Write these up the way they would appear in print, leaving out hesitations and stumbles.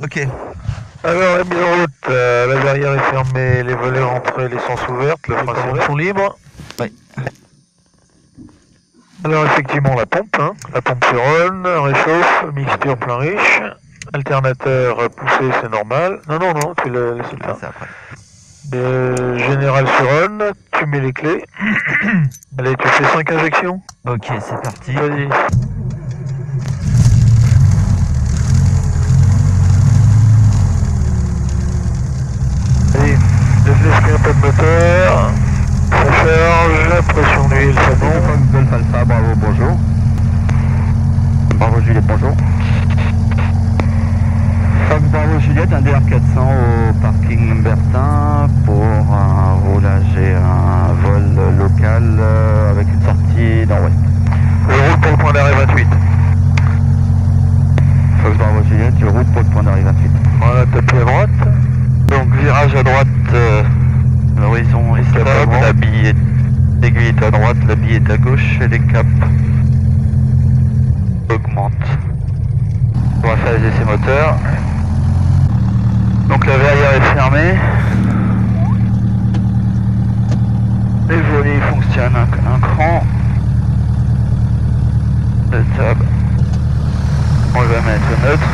Ok. Alors, la mise en route, la verrière est fermée, les volets rentrés, l'essence ouverte, le frein serré sont libres. Oui. Alors, effectivement, la pompe sur on, réchauffe, mixture plein riche, alternateur poussé, c'est normal. Non, tu le laisses le faire. C'est après. Général sur on, tu mets les clés. Allez, tu fais 5 injections. Ok, c'est parti. Vas-y. Allez, déflèche un peu de moteur. Ça charge, pression d'huile, c'est bon. Golf Alpha, bravo, bonjour. Bravo Juliette, bonjour. Fox Bravo Juliette, un DR400 au parking Bertin pour un roulage et un vol local avec une sortie nord-ouest. Je roule pour le point d'arrêt 28. Fox Bravo Juliette, je roule pour le point d'arrêt 28. Voilà, tapis à droite. Donc virage à droite, l'horizon est stable, la bille est, l'aiguille est à droite, la bille est à gauche et les caps augmentent. On va faire les essais moteurs. Donc la verrière est fermée. Les volets fonctionnent un cran. Le tab, on va mettre neutre.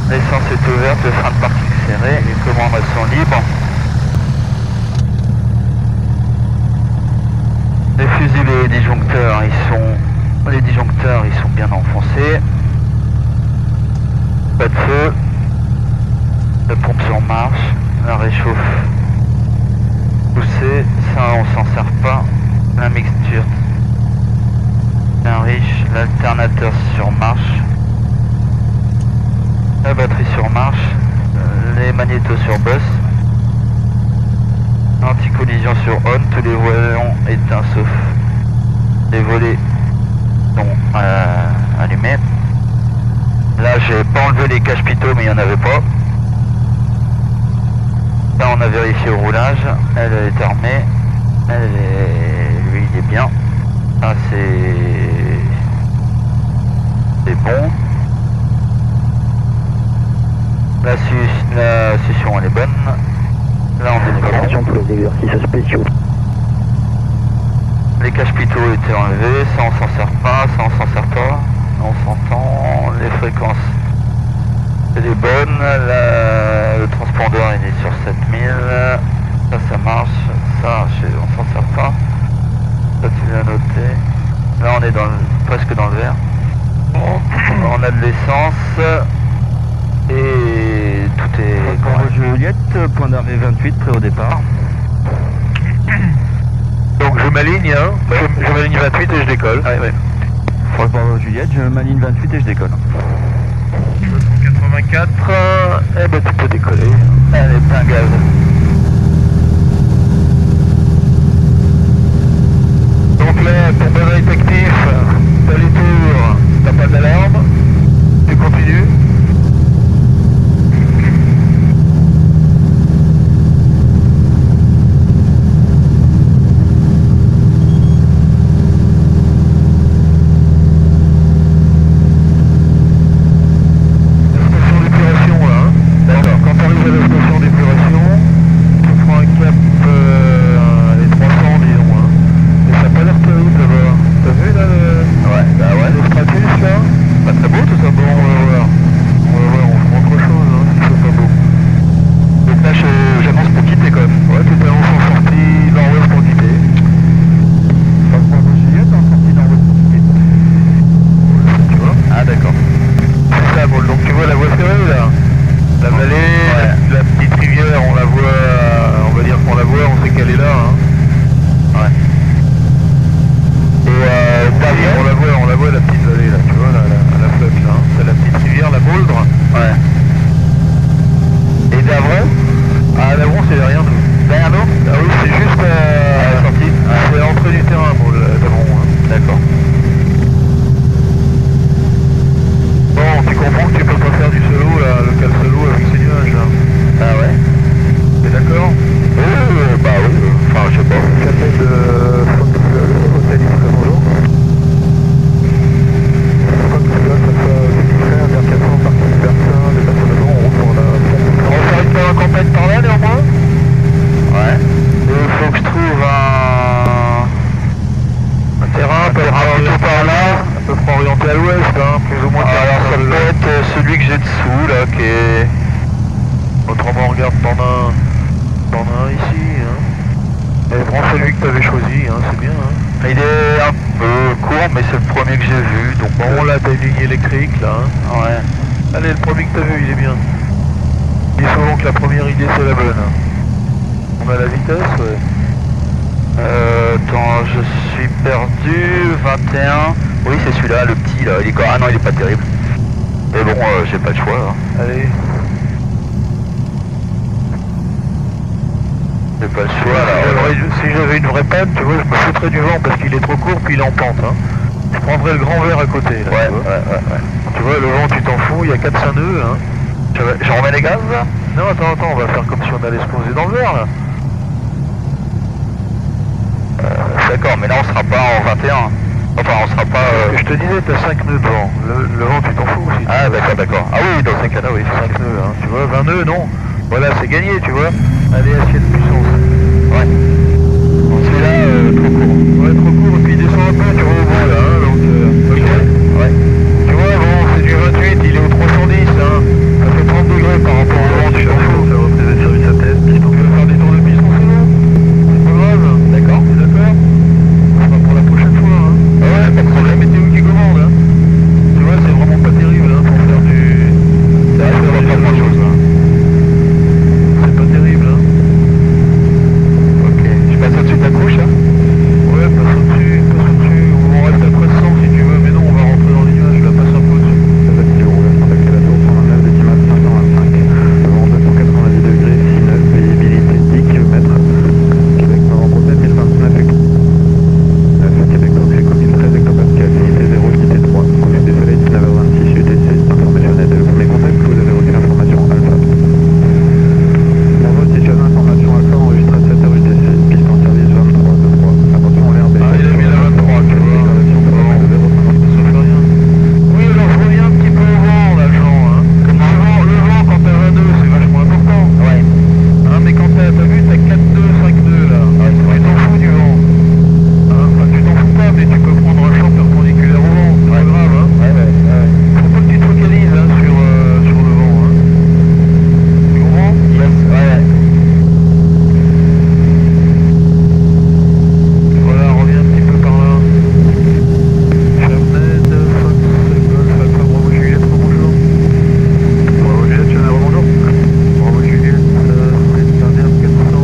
L'essence est ouverte, le frein de parking serré, les commandes elles sont libres. Les fusibles et les disjoncteurs, ils sont bien enfoncés. Pas de feu. La pompe sur marche, la réchauffe poussée, ça on s'en sert pas. La mixture bien riche, l'alternateur sur marche. La batterie sur marche, les magnétos sur boss, anti-collision sur on, tous les volants éteints sauf les volets sont allumés. Là j'ai pas enlevé les cache-pitot mais il n'y en avait pas. Là on a vérifié au roulage, elle est armée, lui il est bien. Là c'est bon. La succion elle est bonne. Là on est Attention pour les exercices spéciaux. Les cache-pitot étaient enlevés, ça on s'en sert pas, ça on s'en sert pas. On s'entend, les fréquences c'est les bonnes, le transpondeur il est sur 7000, ça marche, ça on s'en sert pas. Ça tu l'as noté. Là on est presque dans le vert. On a de l'essence. Et tout est correct. Juliette, point d'arrêt 28, prêt au départ. Donc je m'aligne, je m'aligne 28 et je décolle. Ouais, ouais. Fox Bravo Juliette, je m'aligne 28 et je décolle. 84, eh ben tu peux décoller. Elle est plein gaz. Donc là, ton bon est actif, t'as les tours, t'as pas d'alarme, tu continues. j'ai dessous là qui est... Autrement, regarde, t'en as un ici. Hein. Et prends celui que t'avais choisi, hein, c'est bien. Hein. Il est un peu court, mais c'est le premier que j'ai vu. Donc bon, là, t'as une ligne électrique, là. Hein. Ouais. Allez, le premier que t'as vu, il est bien. Dis souvent que la première idée, c'est la bonne. On a la vitesse, ouais. Attends, je suis perdu. 21. Oui, c'est celui-là, le petit, là. Il est... Ah non, il est pas terrible. Mais bon, j'ai pas le choix. Hein. Allez. J'ai pas le choix, là. Si j'avais une vraie panne, tu vois, je me foutrais du vent parce qu'il est trop court, puis il est en pente. Hein. Je prendrais le grand verre à côté, là. Ouais, tu vois. ouais. Tu vois, le vent, tu t'en fous, il y a 4-5 nœuds. Hein. Je remets les gaz, là? Non, attends, on va faire comme si on allait se poser dans le verre, là. D'accord, mais là, on sera pas en 21. Enfin, on sera pas... Je te disais, t'as 5 nœuds devant. Le vent, tu t'en fous aussi. Ah, d'accord. Ah oui, dans ces cas-là, oui. 5 nœuds, hein. Tu vois, 20 nœuds, non. Voilà, c'est gagné, tu vois. Allez, assiette de puissance. Ouais. Celui-là, trop court. Ouais, trop court, et puis il descend un peu, tu vois, au bout, là, hein, donc... ok. Ouais. Tu vois, bon, c'est du 28, il est au 310, hein. Ça fait 30 degrés par rapport au vent, tu t'en fous. Ça représente le service à test, piston. Tu veux faire des tours de piston, c'est bon. C'est pas grave. D'accord. T'es d'accord? Ça va pour la prochaine fois, hein. Ouais, pas de C'est la problème. météo qui commande, hein. Tu vois, c'est vraiment pas terrible, hein, pour faire du... Ça va faire pas grand-chose, hein. C'est pas terrible, hein. Ok. Je passe au-dessus de ta couche, là? Ouais, passe au-dessus, on reste à 1300 si tu veux, mais non, on va rentrer dans les nuages, là, passe un peu au-dessus. Ça va être on va contacter la tour 129 de Dimas 525. Vent 290 degrés, 6 nœuds, visibilité 10 km. Québec Nord-Bretagne 1029 Québec Orphée, commune 13 hectopascal, unité 0, unité 3. Couche des soleils 19h26, UTC, information aide. Le premier contact, vous avez reçu l'information Alpha. Bravo, situation d'information Alpha, enregistre à 7h UTC, piste en service 23, 23. Attention en l'air B. Ah, il a mis la 23, tu vois. Ça fait rien. Oui, alors je reviens un petit peu au vent, là, Jean, hein. Le vent, quand t'as 22, c'est vachement important. Ouais. Hein, mais quand t'as vu, t'as 4 nœuds, 5 nœuds, là. Ouais, Tu t'en fous du vent. Hein, enfin, tu t'en fous pas, mais tu peux prendre un champ perpendiculaire au vent, c'est pas grave, hein. Ouais. Faut pas que tu te focalises, hein, sur le vent, hein. Tu comprends? Yes, ouais. Voilà, reviens un petit peu par là. Charmed, Fox, Golf, Alpha, Bravo, Juliette, bonjour. Bravo, Juliette, Chanel, bonjour. Bravo, Juliette, secteur 400,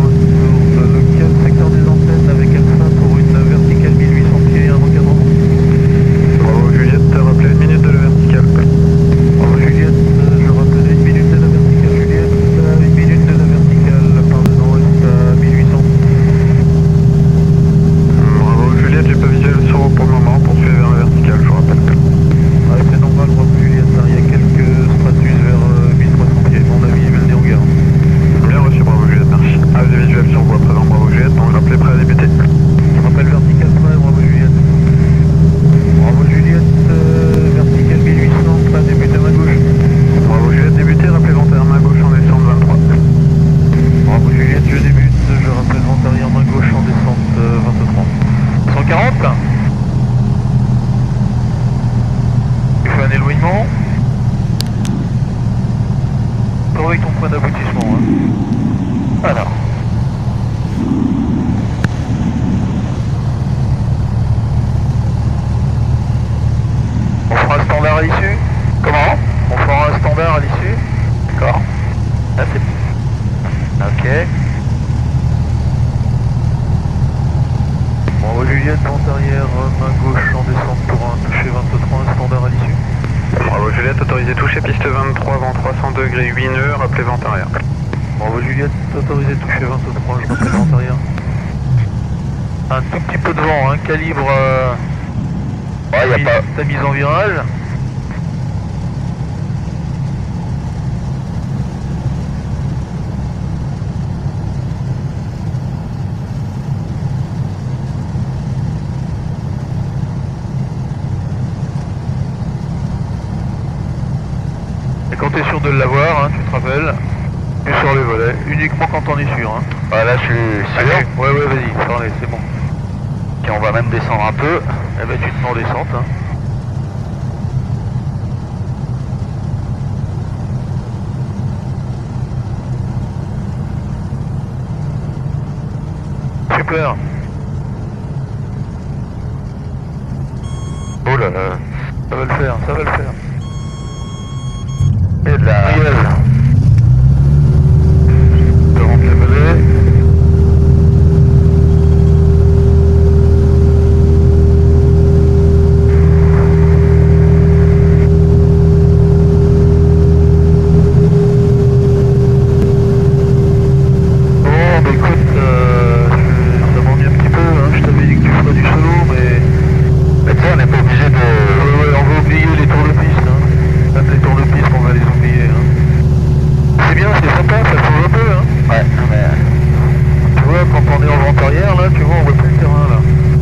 retour local, secteur des antennes avec Alpha pour une verticale 1800 pieds, un encadrement. Bravo, Juliette, rappelez une minute de la verticale. Bravo, Juliette, je rappelle une minute de la verticale, Juliette, une minute de la verticale, pardon, reste à 1800. Bravo Juliette, j'ai pas visuel sur vous pour le moment, poursuivez vers la verticale, je vous rappelle. Ouais, c'est normal, bravo Juliette, hein, il y a quelques stratus vers 1300 pieds, mon avis, je vais le dire au gars. Bien reçu, bravo Juliette, merci. Ah, j'ai visuel sur vous à présent, bravo Juliette, donc rappelez prêt à débuter. Je rappelle verticale prêt, bravo Juliette. Bravo Juliette, verticale 1800, prêt à débuter à ma gauche. Bravo Juliette, débutez, rappelez vent arrière main gauche en descente 23. Bravo Juliette, je débute, je rappelle vent arrière main gauche en descente 23. 140 là. Tu fais un éloignement. Avec ton point d'aboutissement. Hein. Voilà. On fera un standard à l'issue. Comment? On fera un standard à l'issue. D'accord. Là, c'est... Ok. Bravo Juliette, vent arrière, main gauche en descente pour un toucher 23, un standard à l'issue. Bravo Juliette, autorisé toucher, piste 23, vent 300 degrés, 8 nœuds, rappelez vent arrière. Bravo Juliette, autorisé toucher 23, je rappelle vent arrière. Un tout petit peu de vent, hein, calibre Ouais, y a pas... ta mise en virage. Et quand tu es sûr de l'avoir, hein, tu te rappelles, tu sors les volets, uniquement quand on est sûr. Hein. Ah, là, je suis sûr. Ouais, vas-y, sors-les, c'est bon. Et on va même descendre un peu. Eh ben tu te mets en descente. Hein. faire. Oh là là. Ça va le faire, ça va le faire. Et de la... Riel. Je rentre la vallée. Bon, bah écoute, ça m'ennuie un petit peu, hein. Je t'avais dit que tu ferais du solo, mais Tu sais, on n'est pas obligé de... ouais, on va oublier les tours de piste, hein. Même les tours de piste, on va les oublier, hein. C'est bien, c'est sympa, ça change un peu, hein. Ouais, mais... Tu vois, quand on est en vente arrière, là, tu vois, on voit plus le terrain, là.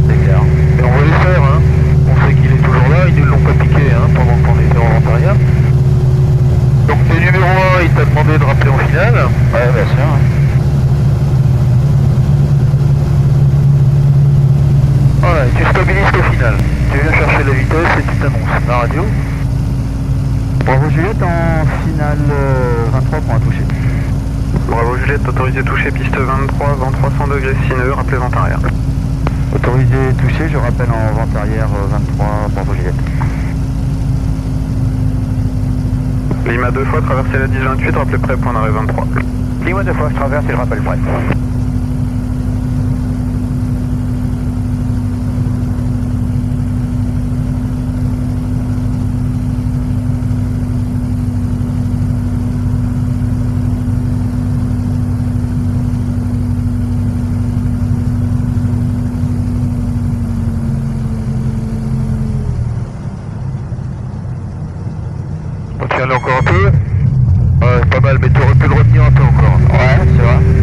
C'est clair. Et on va les faire, hein. On sait qu'il est toujours là, ils ne l'ont pas piqué, hein, pendant qu'on était en vente arrière. Donc, t'es numéro 1, il t'a demandé de rappeler en finale. Ouais, bien sûr. Voilà, tu stabilises au final. Tu viens chercher la vitesse et tu t'annonces. La radio. Bravo Juliette en finale 23 pour un toucher. Bravo Juliette, autorisé toucher piste 23, vent 300 degrés sineux, rappelez vent arrière. Autorisé touché, je rappelle en vente arrière 23, bravo Juliette. Lima 2 fois, traversez la 10-28, rappelez prêt, point d'arrêt 23. Lima 2 fois, je traverse et je rappelle prêt. On tient encore un peu. Ouais, pas mal, mais tu aurais pu le retenir un peu encore. Ouais, c'est vrai.